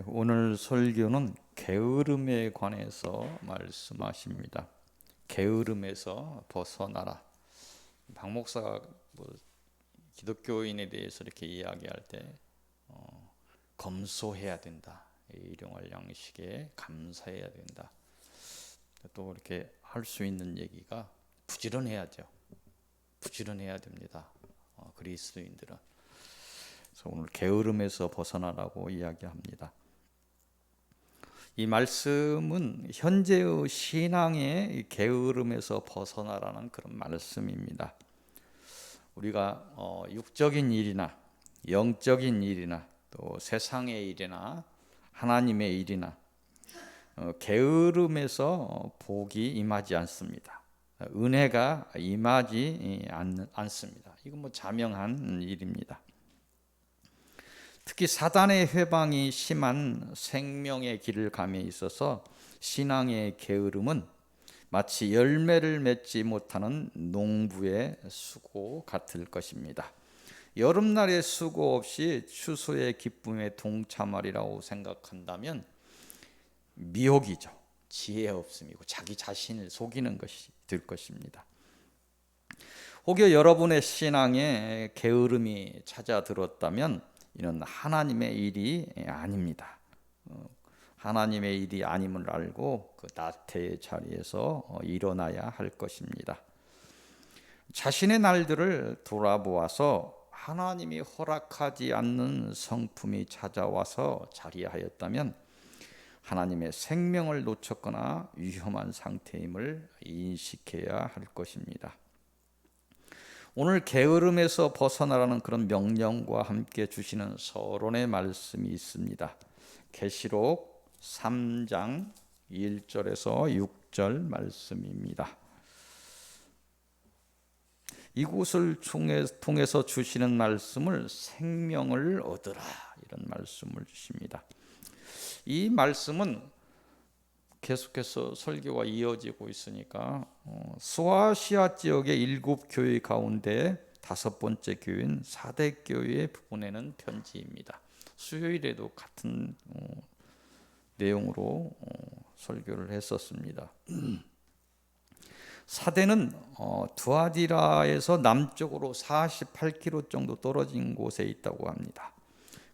오늘 설교는 게으름에 관해서 말씀하십니다. 게으름에서 벗어나라. 박 목사가 기독교인에 대해서 이렇게 이야기할 때 검소해야 된다. 일용할 양식에 감사해야 된다. 또 이렇게 할 수 있는 얘기가 부지런해야죠. 부지런해야 됩니다. 그리스도인들은. 그래서 오늘 게으름에서 벗어나라고 이야기합니다. 이 말씀은 현재의 신앙의 게으름에서 벗어나라는 그런 말씀입니다. 우리가 육적인 일이나 영적인 일이나 또 세상의 일이나 하나님의 일이나 게으름에서 복이 임하지 않습니다. 은혜가 임하지 않습니다. 이건 자명한 일입니다. 특히 사단의 회방이 심한 생명의 길을 감에 있어서 신앙의 게으름은 마치 열매를 맺지 못하는 농부의 수고 같을 것입니다. 여름날의 수고 없이 추수의 기쁨에 동참하리라고 생각한다면 미혹이죠. 지혜 없음이고 자기 자신을 속이는 것이 될 것입니다. 혹여 여러분의 신앙에 게으름이 찾아들었다면 이는 하나님의 일이 아닙니다. 하나님의 일이 아님을 알고 그 나태의 자리에서 일어나야 할 것입니다. 자신의 날들을 돌아보아서 하나님이 허락하지 않는 성품이 찾아와서 자리하였다면 하나님의 생명을 놓쳤거나 위험한 상태임을 인식해야 할 것입니다. 오늘 게으름에서 벗어나라는 그런 명령과 함께 주시는 서론의 말씀이 있습니다. 계시록 3장 1절에서 6절 말씀입니다. 이곳을 통해서 주시는 말씀을 생명을 얻으라 이런 말씀을 주십니다. 이 말씀은 계속해서 설교가 이어지고 있으니까 소아시아 지역의 7교회 가운데 5번째 교회인 사대교회에 보내는 편지입니다. 수요일에도 같은 내용으로 설교를 했었습니다. 사대는 두아디라에서 남쪽으로 48km 정도 떨어진 곳에 있다고 합니다.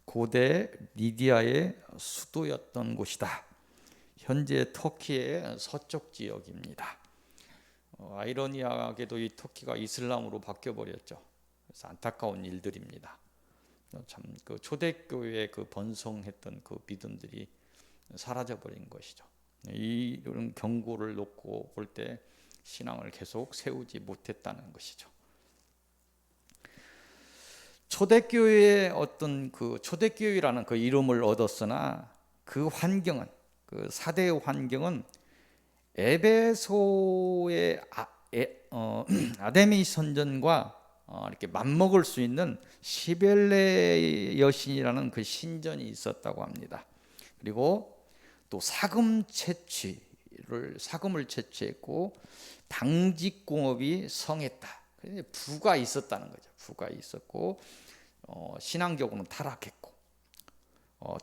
고대 리디아의 수도였던 곳이다. 현재 터키의 서쪽 지역입니다. 아이러니하게도 이 터키가 이슬람으로 바뀌어버렸죠. 그래서 안타까운 일들입니다. 참 그 초대교회에 그 번성했던 그 믿음들이 사라져버린 것이죠. 이런 경고를 놓고 볼 때 신앙을 계속 세우지 못했다는 것이죠. 초대교회의 어떤 그 초대교회라는 그 이름을 얻었으나 그 환경은 그 사대의 환경은 에베소의 아데미 선전과 이렇게 맞먹을 수 있는 시벨레 여신이라는 그 신전이 있었다고 합니다. 그리고 또 사금을 채취했고 방직공업이 성했다. 부가 있었다는 거죠. 부가 있었고 신앙적으로는 타락했고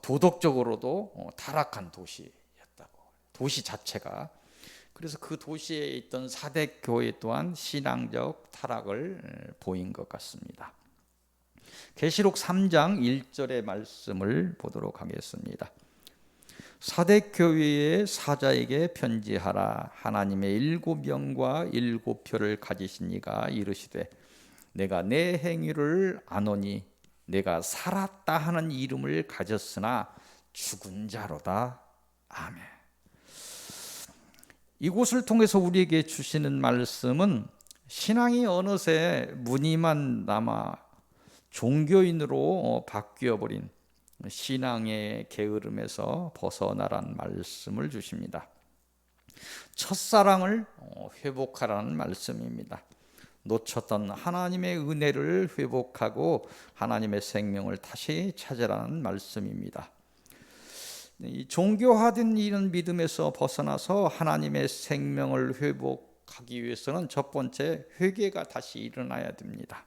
도덕적으로도 타락한 도시였다고. 도시 자체가. 그래서 그 도시에 있던 사대 교회 또한 신앙적 타락을 보인 것 같습니다. 계시록 3장 1절의 말씀을 보도록 하겠습니다. 사대 교회의 사자에게 편지하라. 하나님의 7영과 7표를 가지신 이가 이르시되 내가 내 행위를 아노니 내가 살았다 하는 이름을 가졌으나 죽은 자로다. 아멘. 이곳을 통해서 우리에게 주시는 말씀은 신앙이 어느새 무늬만 남아 종교인으로 바뀌어버린 신앙의 게으름에서 벗어나라는 말씀을 주십니다. 첫사랑을 회복하라는 말씀입니다. 놓쳤던 하나님의 은혜를 회복하고 하나님의 생명을 다시 찾으라는 말씀입니다. 이 종교화된 이런 믿음에서 벗어나서 하나님의 생명을 회복하기 위해서는 첫 번째 회개가 다시 일어나야 됩니다.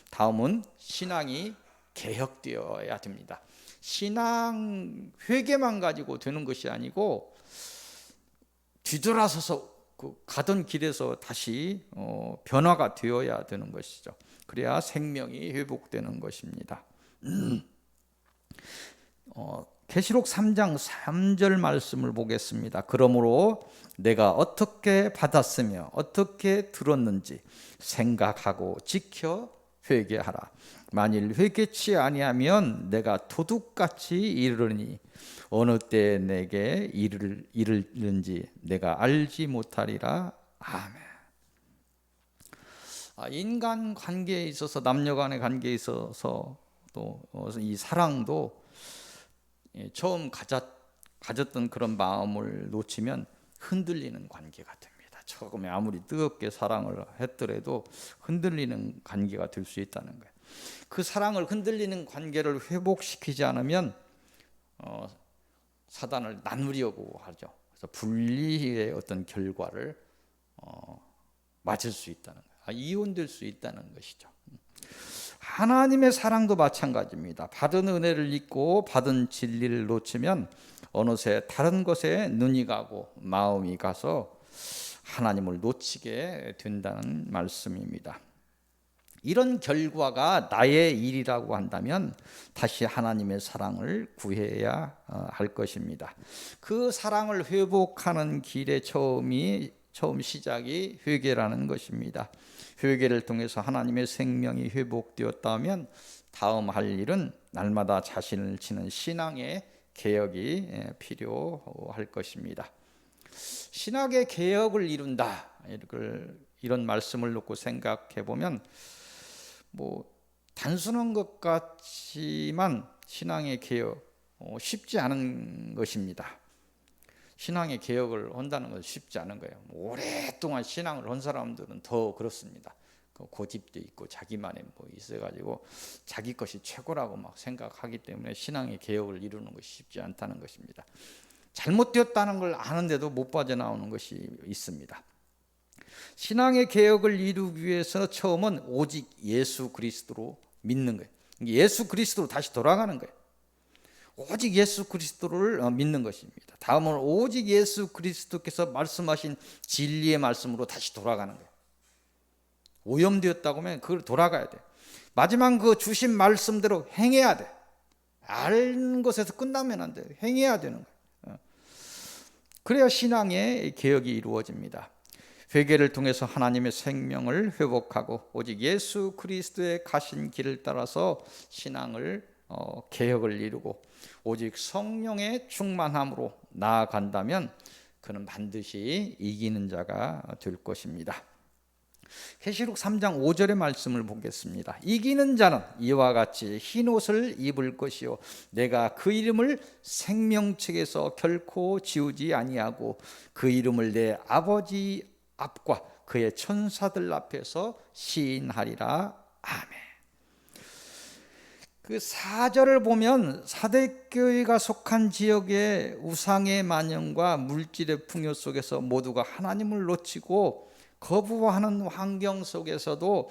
다음은 신앙이 개혁되어야 됩니다. 신앙 회개만 가지고 되는 것이 아니고 뒤돌아서서 가던 길에서 다시 변화가 되어야 되는 것이죠. 그래야 생명이 회복되는 것입니다. 계시록 3장 3절 말씀을 보겠습니다. 그러므로 내가 어떻게 받았으며 어떻게 들었는지 생각하고 지켜 회개하라. 만일 회개치 아니하면 내가 도둑같이 이르니 어느 때 내게 이르는지 내가 알지 못하리라. 아멘. 인간 관계에 있어서, 남녀 간의 관계에 있어서 또 이 사랑도 처음 가졌던 그런 마음을 놓치면 흔들리는 관계가 됩니다. 처음에 아무리 뜨겁게 사랑을 했더라도 흔들리는 관계가 될 수 있다는 거예요. 그 사랑을 흔들리는 관계를 회복시키지 않으면 사단을 나누려고 하죠. 그래서 분리의 어떤 결과를 맞을 수 있다는 거예요. 이혼될 수 있다는 것이죠. 하나님의 사랑도 마찬가지입니다. 받은 은혜를 잊고 받은 진리를 놓치면 어느새 다른 것에 눈이 가고 마음이 가서 하나님을 놓치게 된다는 말씀입니다. 이런 결과가 나의 일이라고 한다면 다시 하나님의 사랑을 구해야 할 것입니다. 그 사랑을 회복하는 길의 처음 시작이 회개라는 것입니다. 회개를 통해서 하나님의 생명이 회복되었다면 다음 할 일은 날마다 자신을 치는 신앙의 개혁이 필요할 것입니다. 신학의 개혁을 이룬다, 이런 말씀을 놓고 생각해 보면 단순한 것 같지만 신앙의 개혁 쉽지 않은 것입니다. 신앙의 개혁을 한다는 건 쉽지 않은 거예요. 오랫동안 신앙을 한 사람들은 더 그렇습니다. 고집도 있고 자기만의 있어가지고 자기 것이 최고라고 막 생각하기 때문에 신앙의 개혁을 이루는 것이 쉽지 않다는 것입니다. 잘못되었다는 걸 아는데도 못 빠져나오는 것이 있습니다. 신앙의 개혁을 이루기 위해서 처음은 오직 예수 그리스도로 믿는 거예요. 예수 그리스도로 다시 돌아가는 거예요. 오직 예수 그리스도를 믿는 것입니다. 다음은 오직 예수 그리스도께서 말씀하신 진리의 말씀으로 다시 돌아가는 거예요. 오염되었다고 하면 그걸 돌아가야 돼. 마지막 그 주신 말씀대로 행해야 돼. 아는 것에서 끝나면 안 돼. 행해야 되는 거예요. 그래야 신앙의 개혁이 이루어집니다. 회개를 통해서 하나님의 생명을 회복하고 오직 예수 그리스도의 가신 길을 따라서 신앙을 개혁을 이루고 오직 성령의 충만함으로 나아간다면 그는 반드시 이기는 자가 될 것입니다. 계시록 3장 5절의 말씀을 보겠습니다. 이기는 자는 이와 같이 흰 옷을 입을 것이요 내가 그 이름을 생명책에서 결코 지우지 아니하고 그 이름을 내 아버지 앞과 그의 천사들 앞에서 시인하리라. 아멘. 그 4절을 보면 사대교회가 속한 지역의 우상의 만연과 물질의 풍요 속에서 모두가 하나님을 놓치고 거부하는 환경 속에서도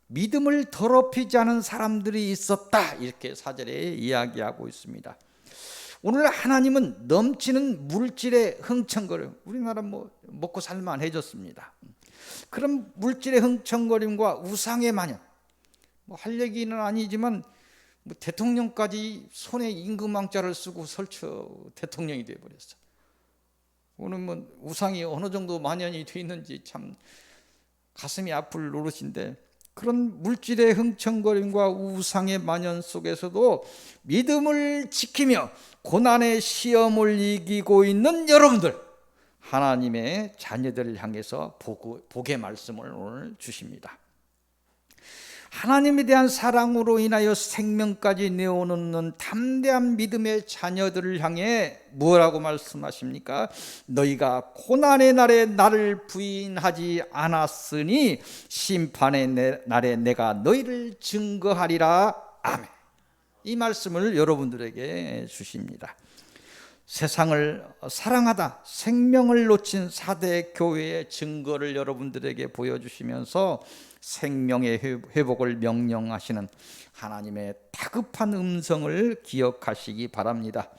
믿음을 더럽히지 않은 사람들이 있었다, 이렇게 4절에 이야기하고 있습니다. 오늘 하나님은 넘치는 물질의 흥청거림, 우리나라 먹고 살만 해줬습니다. 그런 물질의 흥청거림과 우상의 만연, 할 얘기는 아니지만 대통령까지 손에 임금왕자를 쓰고 설쳐 대통령이 되어버렸어. 오늘 우상이 어느 정도 만연이 돼 있는지 참 가슴이 아플 노릇인데, 그런 물질의 흥청거림과 우상의 만연 속에서도 믿음을 지키며 고난의 시험을 이기고 있는 여러분들, 하나님의 자녀들을 향해서 복의 말씀을 오늘 주십니다. 하나님에 대한 사랑으로 인하여 생명까지 내어놓는 담대한 믿음의 자녀들을 향해 뭐라고 말씀하십니까? 너희가 고난의 날에 나를 부인하지 않았으니 심판의 날에 내가 너희를 증거하리라. 아멘. 이 말씀을 여러분들에게 주십니다. 세상을 사랑하다 생명을 놓친 4대 교회의 증거를 여러분들에게 보여주시면서 생명의 회복을 명령하시는 하나님의 다급한 음성을 기억하시기 바랍니다.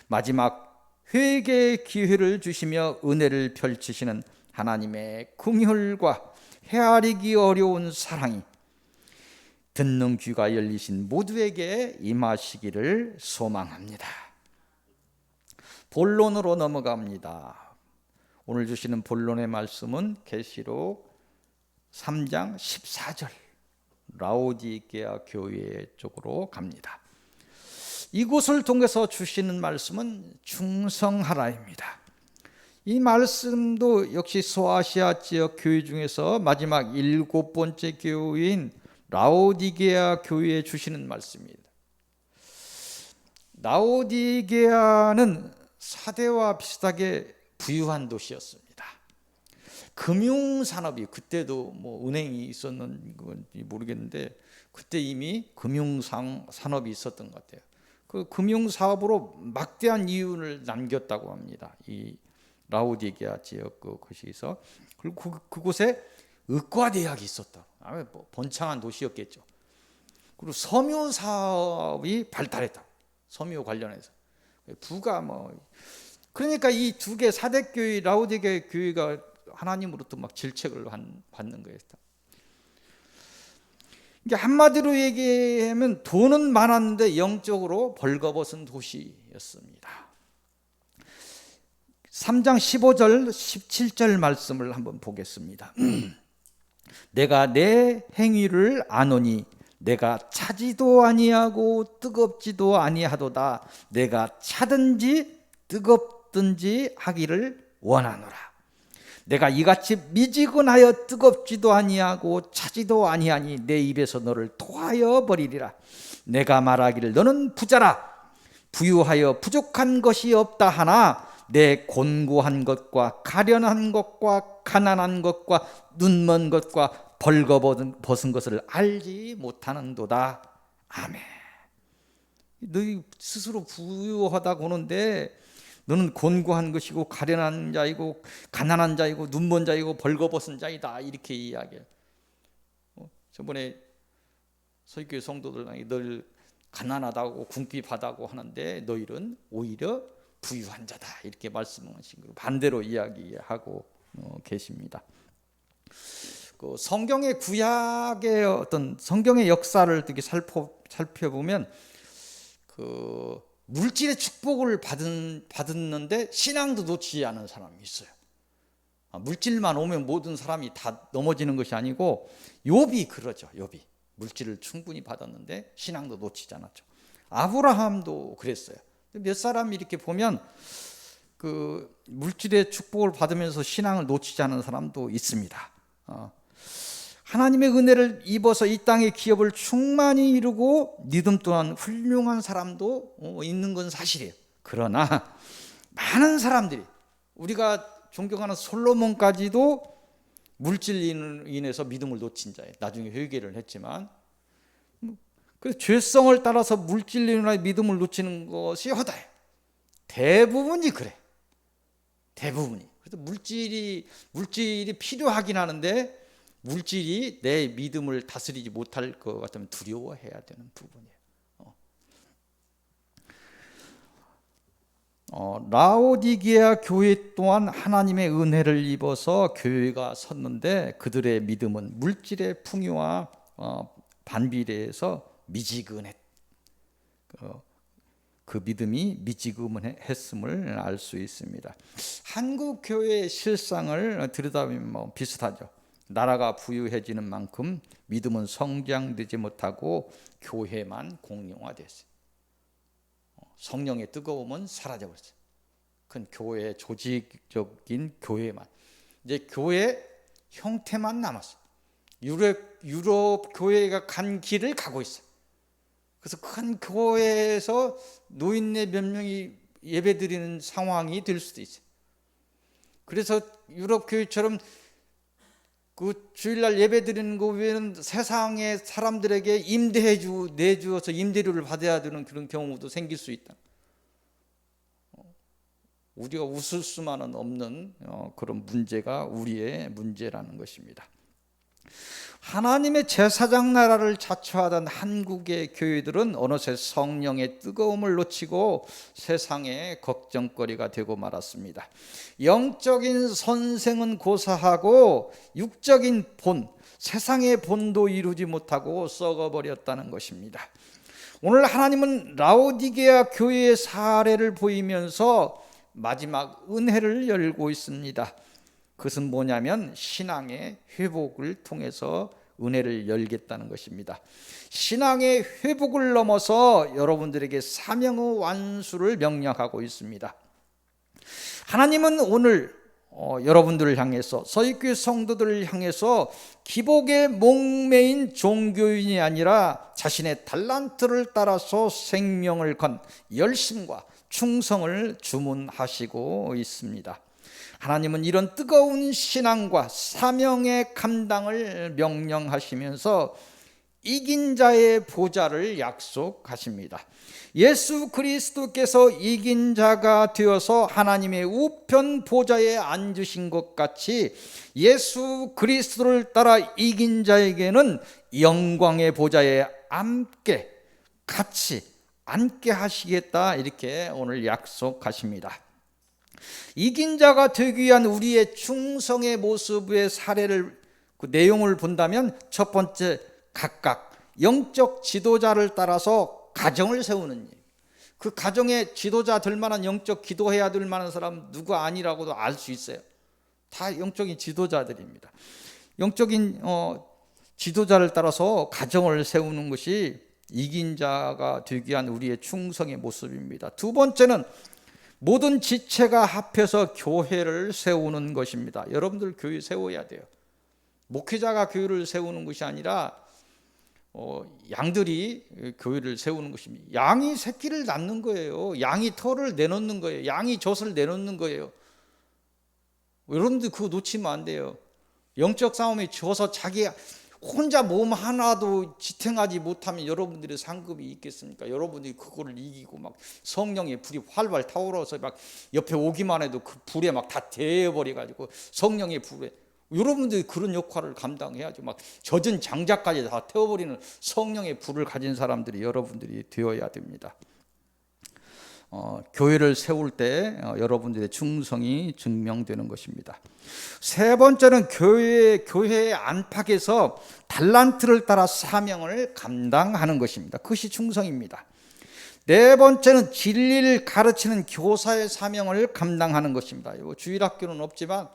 마지막 회개의 기회를 주시며 은혜를 펼치시는 하나님의 긍휼과 헤아리기 어려운 사랑이 듣는 귀가 열리신 모두에게 임하시기를 소망합니다. 본론으로 넘어갑니다. 오늘 주시는 본론의 말씀은 계시록 3장 14절 라오디게아 교회 쪽으로 갑니다. 이곳을 통해서 주시는 말씀은 충성하라입니다. 이 말씀도 역시 소아시아 지역 교회 중에서 마지막 7번째 교회인 라오디게아 교회에 주시는 말씀입니다. 라오디게아는 사대와 비슷하게 부유한 도시였습니다. 금융산업이 그때도 뭐 은행이 있었는지 모르겠는데 그때 이미 금융산업이 있었던 것 같아요. 그 금융사업으로 막대한 이윤을 남겼다고 합니다. 이 라오디게아 지역 그곳에서. 그리고 그곳에 의과대학이 있었다. 번창한 도시였겠죠. 그리고 섬유 사업이 발달했다. 섬유 관련해서 부가 그러니까 이 두 개 사대 교회 라오디게아 교회가 하나님으로부터 막 질책을 받는 거예요. 이게 한마디로 얘기하면 돈은 많았는데 영적으로 벌거벗은 도시였습니다. 3장 15절 17절 말씀을 한번 보겠습니다. 내가 내 행위를 아노니 내가 차지도 아니하고 뜨겁지도 아니하도다. 내가 차든지 뜨겁든지 하기를 원하노라. 내가 이같이 미지근하여 뜨겁지도 아니하고 차지도 아니하니 내 입에서 너를 토하여 버리리라. 내가 말하기를 너는 부자라 부유하여 부족한 것이 없다 하나 내 곤고한 것과 가련한 것과 가난한 것과 눈먼 것과 벌거벗은 것을 알지 못하는도다. 아멘. 너희 스스로 부유하다고 하는데 너는 곤고한 것이고 가련한 자이고 가난한 자이고 눈먼 자이고 벌거벗은 자이다. 이렇게 이야기해요. 저번에 서귀교회 성도들 늘 가난하다고 궁핍하다고 하는데 너희는 오히려 부유한 자다. 이렇게 말씀하신 거 반대로 이야기하고 계십니다. 그 성경의 구약의 어떤 성경의 역사를 이렇게 살펴보면 그 물질의 축복을 받았는데 신앙도 놓치지 않은 사람이 있어요. 물질만 오면 모든 사람이 다 넘어지는 것이 아니고 욥이 그러죠. 욥이 물질을 충분히 받았는데 신앙도 놓치지 않았죠. 아브라함도 그랬어요. 몇 사람이 이렇게 보면 그 물질의 축복을 받으면서 신앙을 놓치지 않은 사람도 있습니다. 하나님의 은혜를 입어서 이 땅의 기업을 충만히 이루고 믿음 또한 훌륭한 사람도 있는 건 사실이에요. 그러나 많은 사람들이 우리가 존경하는 솔로몬까지도 물질로 인해서 믿음을 놓친 자예요. 나중에 회개를 했지만 그 죄성을 따라서 물질로 인해 믿음을 놓치는 것이 허다해요. 대부분이 그래. 대부분이. 그래서 물질이 필요하긴 하는데 물질이 내 믿음을 다스리지 못할 것 같으면 두려워해야 되는 부분이에요. 라오디게아 교회 또한 하나님의 은혜를 입어서 교회가 섰는데 그들의 믿음은 물질의 풍요와 반비례해서 미지근했. 그 믿음이 미지근했음을 알 수 있습니다. 한국 교회의 실상을 들여다보면 비슷하죠. 나라가 부유해지는 만큼 믿음은 성장되지 못하고 교회만 공용화됐어요. 성령의 뜨거움은 사라져버렸어요. 그건 교회 조직적인 교회만 이제 교회 형태만 남았어요. 유럽 교회가 간 길을 가고 있어요. 그래서 큰 교회에서 노인네 몇 명이 예배드리는 상황이 될 수도 있어요. 그래서 유럽 교회처럼 그 주일날 예배드리는 거 외에는 세상의 사람들에게 내주어서 임대료를 받아야 되는 그런 경우도 생길 수 있다. 우리가 웃을 수만은 없는 그런 문제가 우리의 문제라는 것입니다. 하나님의 제사장 나라를 자처하던 한국의 교회들은 어느새 성령의 뜨거움을 놓치고 세상의 걱정거리가 되고 말았습니다. 영적인 선생은 고사하고 육적인 본, 세상의 본도 이루지 못하고 썩어버렸다는 것입니다. 오늘 하나님은 라오디게아 교회의 사례를 보이면서 마지막 은혜를 열고 있습니다. 그것은 뭐냐면 신앙의 회복을 통해서 은혜를 열겠다는 것입니다. 신앙의 회복을 넘어서 여러분들에게 사명의 완수를 명령하고 있습니다. 하나님은 오늘 여러분들을 향해서, 서귀교회 성도들을 향해서 기복에 목매인 종교인이 아니라 자신의 달란트를 따라서 생명을 건 열심과 충성을 주문하시고 있습니다. 하나님은 이런 뜨거운 신앙과 사명의 감당을 명령하시면서 이긴 자의 보좌를 약속하십니다. 예수 그리스도께서 이긴 자가 되어서 하나님의 우편 보좌에 앉으신 것 같이 예수 그리스도를 따라 이긴 자에게는 영광의 보좌에 같이 앉게 하시겠다, 이렇게 오늘 약속하십니다. 이긴 자가 되기 위한 우리의 충성의 모습의 사례를, 그 내용을 본다면 첫 번째, 각각 영적 지도자를 따라서 가정을 세우는 일. 그 가정의 지도자 될 만한, 영적 기도해야 될 만한 사람 누가 아니라고도 알 수 있어요. 다 영적인 지도자들입니다. 영적인 지도자를 따라서 가정을 세우는 것이 이긴 자가 되기 위한 우리의 충성의 모습입니다. 두 번째는 모든 지체가 합해서 교회를 세우는 것입니다. 여러분들 교회 세워야 돼요. 목회자가 교회를 세우는 것이 아니라 양들이 교회를 세우는 것입니다. 양이 새끼를 낳는 거예요. 양이 털을 내놓는 거예요. 양이 젖을 내놓는 거예요. 여러분들 그거 놓치면 안 돼요. 영적 싸움에 져서 자기 혼자 몸 하나도 지탱하지 못하면 여러분들의 상급이 있겠습니까? 여러분들이 그거를 이기고 막 성령의 불이 활활 타오르서 막 옆에 오기만 해도 그 불에 막 다 데워버려 가지고 성령의 불에, 여러분들이 그런 역할을 감당해야죠. 막 젖은 장작까지 다 태워버리는 성령의 불을 가진 사람들이 여러분들이 되어야 됩니다. 교회를 세울 때 여러분들의 충성이 증명되는 것입니다. 세 번째는 교회의 안팎에서 달란트를 따라 사명을 감당하는 것입니다. 그것이 충성입니다. 네 번째는 진리를 가르치는 교사의 사명을 감당하는 것입니다. 주일학교는 없지만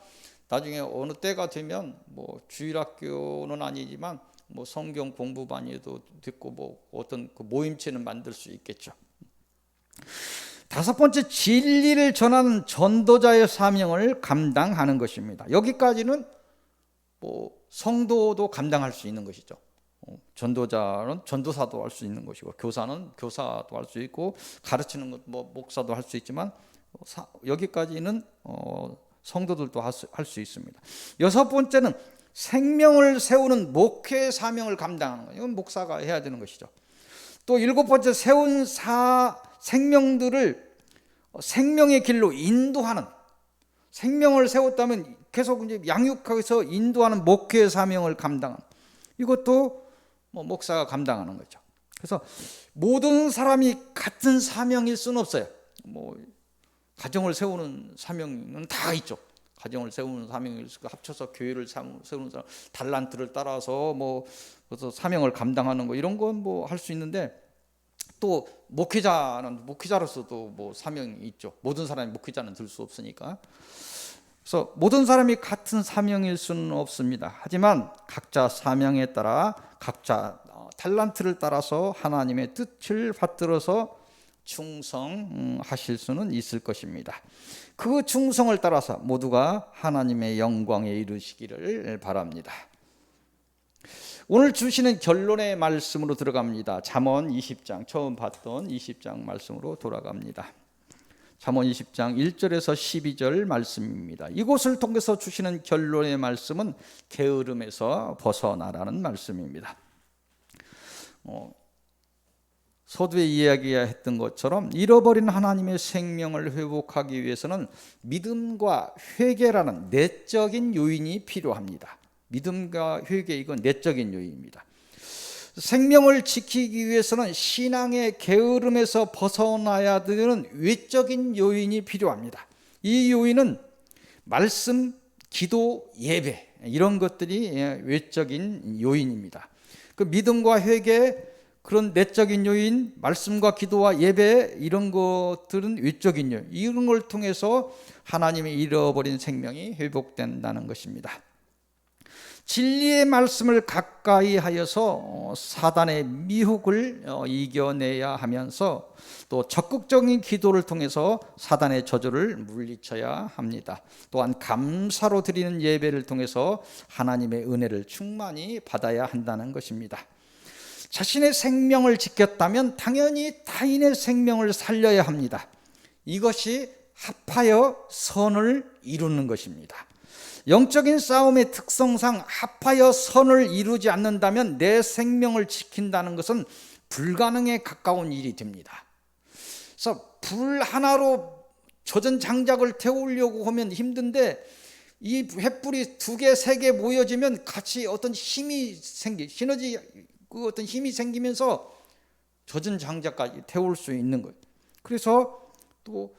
나중에 어느 때가 되면 주일학교는 아니지만 성경 공부반이도 듣고 어떤 그 모임체는 만들 수 있겠죠. 다섯 번째, 진리를 전하는 전도자의 사명을 감당하는 것입니다. 여기까지는 성도도 감당할 수 있는 것이죠. 전도자는 전도사도 할 수 있는 것이고, 교사는 교사도 할 수 있고, 가르치는 것 목사도 할 수 있지만 여기까지는 성도들도 할 수 있습니다. 여섯 번째는 생명을 세우는 목회의 사명을 감당하는 거예요. 이건 목사가 해야 되는 것이죠. 또 일곱 번째, 세운 생명들을 생명의 길로 인도하는, 생명을 세웠다면 계속 이제 양육해서 인도하는 목회의 사명을 감당하는, 이것도 목사가 감당하는 거죠. 그래서 모든 사람이 같은 사명일 수는 없어요. 가정을 세우는 사명은 다 있죠. 가정을 세우는 사명을 합쳐서 교회를 세우는 사람, 달란트를 따라서 그래서 사명을 감당하는 거, 이런 건 할 수 있는데, 또 목회자로서도 사명이 있죠. 모든 사람이 목회자는 될 수 없으니까. 그래서 모든 사람이 같은 사명일 수는 없습니다. 하지만 각자 사명에 따라, 각자 달란트를 따라서 하나님의 뜻을 받들어서 충성하실 수는 있을 것입니다. 그 충성을 따라서 모두가 하나님의 영광에 이르시기를 바랍니다. 오늘 주시는 결론의 말씀으로 들어갑니다. 잠언 20장, 처음 봤던 20장 말씀으로 돌아갑니다. 잠언 20장 1절에서 12절 말씀입니다. 이곳을 통해서 주시는 결론의 말씀은 게으름에서 벗어나라는 말씀입니다. 서두에 이야기했던 것처럼 잃어버린 하나님의 생명을 회복하기 위해서는 믿음과 회개라는 내적인 요인이 필요합니다. 믿음과 회개, 이건 내적인 요인입니다. 생명을 지키기 위해서는 신앙의 게으름에서 벗어나야 되는 외적인 요인이 필요합니다. 이 요인은 말씀, 기도, 예배, 이런 것들이 외적인 요인입니다. 그 믿음과 회개, 그런 내적인 요인, 말씀과 기도와 예배, 이런 것들은 외적인 요인, 이런 걸 통해서 하나님이 잃어버린 생명이 회복된다는 것입니다. 진리의 말씀을 가까이 하여서 사단의 미혹을 이겨내야 하면서 또 적극적인 기도를 통해서 사단의 저주를 물리쳐야 합니다. 또한 감사로 드리는 예배를 통해서 하나님의 은혜를 충만히 받아야 한다는 것입니다. 자신의 생명을 지켰다면 당연히 타인의 생명을 살려야 합니다. 이것이 합하여 선을 이루는 것입니다. 영적인 싸움의 특성상 합하여 선을 이루지 않는다면 내 생명을 지킨다는 것은 불가능에 가까운 일이 됩니다. 그래서 불 하나로 젖은 장작을 태우려고 하면 힘든데 이 횃불이 2개, 3개 모여지면 같이 어떤 힘이 시너지, 그 어떤 힘이 생기면서 젖은 장작까지 태울 수 있는 거예요. 그래서 또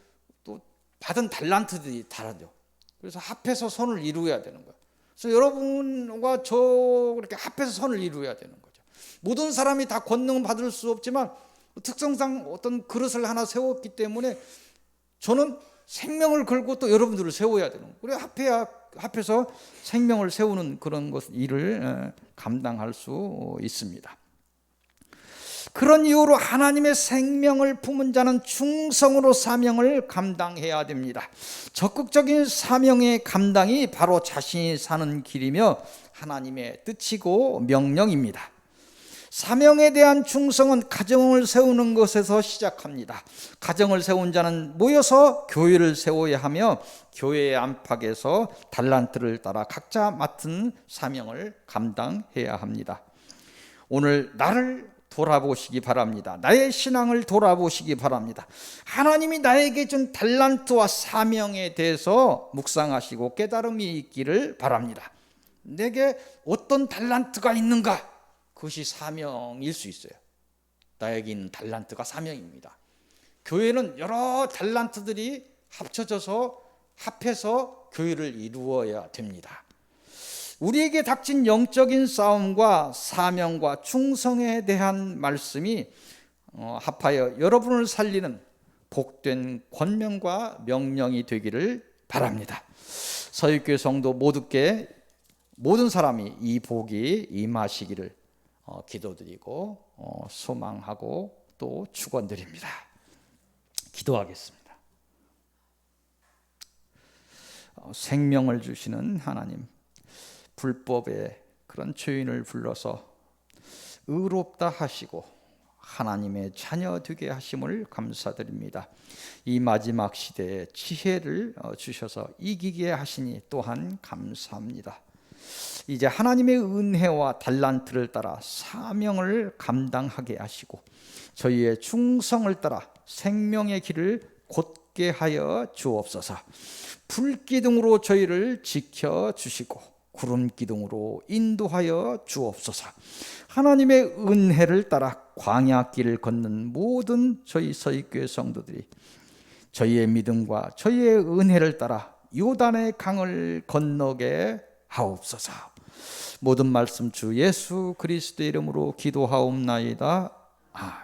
받은 달란트들이 다르죠. 그래서 합해서 선을 이루어야 되는 거예요. 그래서 여러분과 저 그렇게 합해서 선을 이루어야 되는 거죠. 모든 사람이 다 권능 받을 수 없지만 특성상 어떤 그릇을 하나 세웠기 때문에 저는 생명을 걸고 또 여러분들을 세워야 되는 거예요. 그래 합해서 생명을 세우는 그런 일을 감당할 수 있습니다. 그런 이유로 하나님의 생명을 품은 자는 충성으로 사명을 감당해야 됩니다. 적극적인 사명의 감당이 바로 자신이 사는 길이며 하나님의 뜻이고 명령입니다. 사명에 대한 충성은 가정을 세우는 것에서 시작합니다. 가정을 세운 자는 모여서 교회를 세워야 하며 교회의 안팎에서 달란트를 따라 각자 맡은 사명을 감당해야 합니다. 오늘 나를 돌아보시기 바랍니다. 나의 신앙을 돌아보시기 바랍니다. 하나님이 나에게 준 달란트와 사명에 대해서 묵상하시고 깨달음이 있기를 바랍니다. 내게 어떤 달란트가 있는가? 그것이 사명일 수 있어요. 나에게 있는 달란트가 사명입니다. 교회는 여러 달란트들이 합해서 교회를 이루어야 됩니다. 우리에게 닥친 영적인 싸움과 사명과 충성에 대한 말씀이 합하여 여러분을 살리는 복된 권면과 명령이 되기를 바랍니다. 서울교회 성도 모든 사람이 이 복이 임하시기를 기도드리고 소망하고 또 축원드립니다. 기도하겠습니다. 생명을 주시는 하나님, 불법의 그런 죄인을 불러서 의롭다 하시고 하나님의 자녀 되게 하심을 감사드립니다. 이 마지막 시대에 지혜를 주셔서 이기게 하시니 또한 감사합니다. 이제 하나님의 은혜와 달란트를 따라 사명을 감당하게 하시고 저희의 충성을 따라 생명의 길을 곧게 하여 주옵소서. 불기둥으로 저희를 지켜주시고 구름 기둥으로 인도하여 주옵소서. 하나님의 은혜를 따라 광야길을 걷는 모든 저희 서익교회 성도들이 저희의 믿음과 저희의 은혜를 따라 요단의 강을 건너게 하옵소서. 모든 말씀 주 예수 그리스도의 이름으로 기도하옵나이다. 아멘.